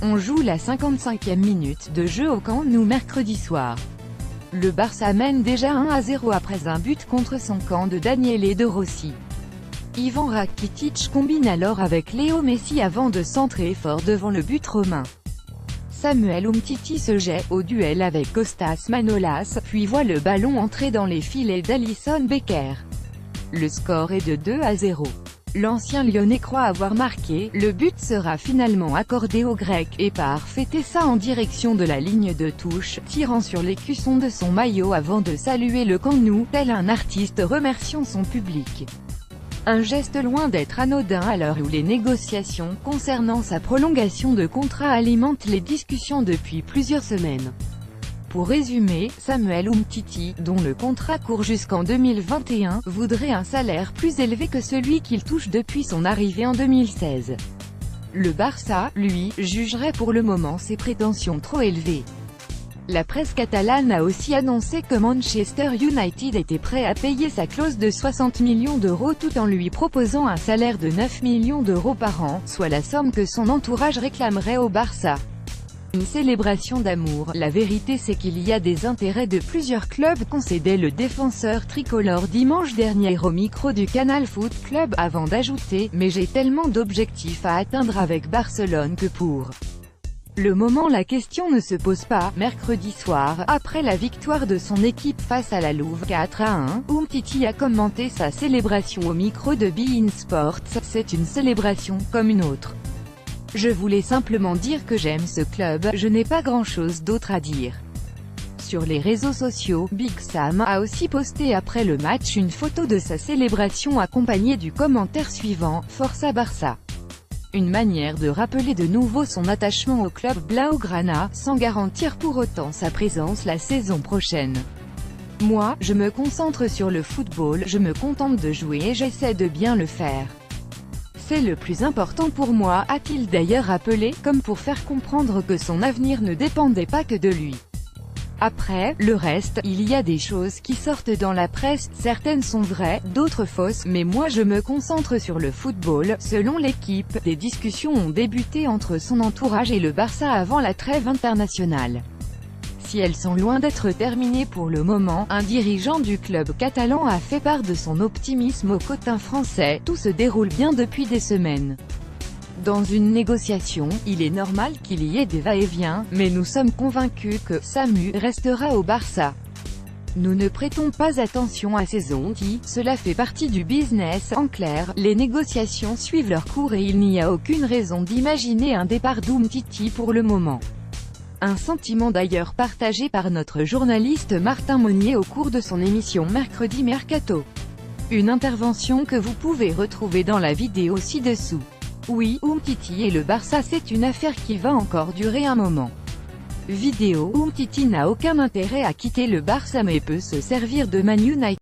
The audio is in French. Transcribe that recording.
On joue la 55e minute de jeu au Camp Nou mercredi soir. Le Barça mène déjà 1-0 après un but contre son camp de Daniele De Rossi. Ivan Rakitic combine alors avec Léo Messi avant de centrer fort devant le but romain. Samuel Umtiti se jette au duel avec Kostas Manolas, puis voit le ballon entrer dans les filets d'Alisson Becker. Le score est de 2-0. L'ancien Lyonnais croit avoir marqué, le but sera finalement accordé au Grec, et part fêter ça en direction de la ligne de touche, tirant sur l'écusson de son maillot avant de saluer le Camp Nou, tel un artiste remerciant son public. Un geste loin d'être anodin à l'heure où les négociations concernant sa prolongation de contrat alimentent les discussions depuis plusieurs semaines. Pour résumer, Samuel Umtiti, dont le contrat court jusqu'en 2021, voudrait un salaire plus élevé que celui qu'il touche depuis son arrivée en 2016. Le Barça, lui, jugerait pour le moment ses prétentions trop élevées. La presse catalane a aussi annoncé que Manchester United était prêt à payer sa clause de 60 millions d'euros tout en lui proposant un salaire de 9 millions d'euros par an, soit la somme que son entourage réclamerait au Barça. Une célébration d'amour. La vérité c'est qu'il y a des intérêts de plusieurs clubs, concédait le défenseur tricolore dimanche dernier au micro du Canal Foot Club, avant d'ajouter « Mais j'ai tellement d'objectifs à atteindre avec Barcelone que pour le moment la question ne se pose pas ». Mercredi soir, après la victoire de son équipe face à la Louve 4-1, Umtiti a commenté sa célébration au micro de beIN Sports. « C'est une célébration comme une autre. Je voulais simplement dire que j'aime ce club, je n'ai pas grand-chose d'autre à dire ». Sur les réseaux sociaux, Big Sam a aussi posté après le match une photo de sa célébration accompagnée du commentaire suivant « Força Barça ». Une manière de rappeler de nouveau son attachement au club blaugrana, sans garantir pour autant sa présence la saison prochaine. « Moi, je me concentre sur le football, je me contente de jouer et j'essaie de bien le faire. C'est le plus important pour moi », a-t-il d'ailleurs rappelé, comme pour faire comprendre que son avenir ne dépendait pas que de lui. Après, le reste, il y a des choses qui sortent dans la presse, certaines sont vraies, d'autres fausses, mais moi je me concentre sur le football. Selon l'équipe, des discussions ont débuté entre son entourage et le Barça avant la trêve internationale. Si elles sont loin d'être terminées pour le moment, un dirigeant du club catalan a fait part de son optimisme au quotidien français. Tout se déroule bien depuis des semaines. Dans une négociation, il est normal qu'il y ait des va-et-vient, mais nous sommes convaincus que Samu restera au Barça. Nous ne prêtons pas attention à ces ondes, cela fait partie du business. En clair, les négociations suivent leur cours et il n'y a aucune raison d'imaginer un départ d'Umtiti pour le moment. Un sentiment d'ailleurs partagé par notre journaliste Martin Monnier au cours de son émission Mercredi Mercato. Une intervention que vous pouvez retrouver dans la vidéo ci-dessous. Oui, Umtiti et le Barça c'est une affaire qui va encore durer un moment. Vidéo. Umtiti n'a aucun intérêt à quitter le Barça mais peut se servir de Man United.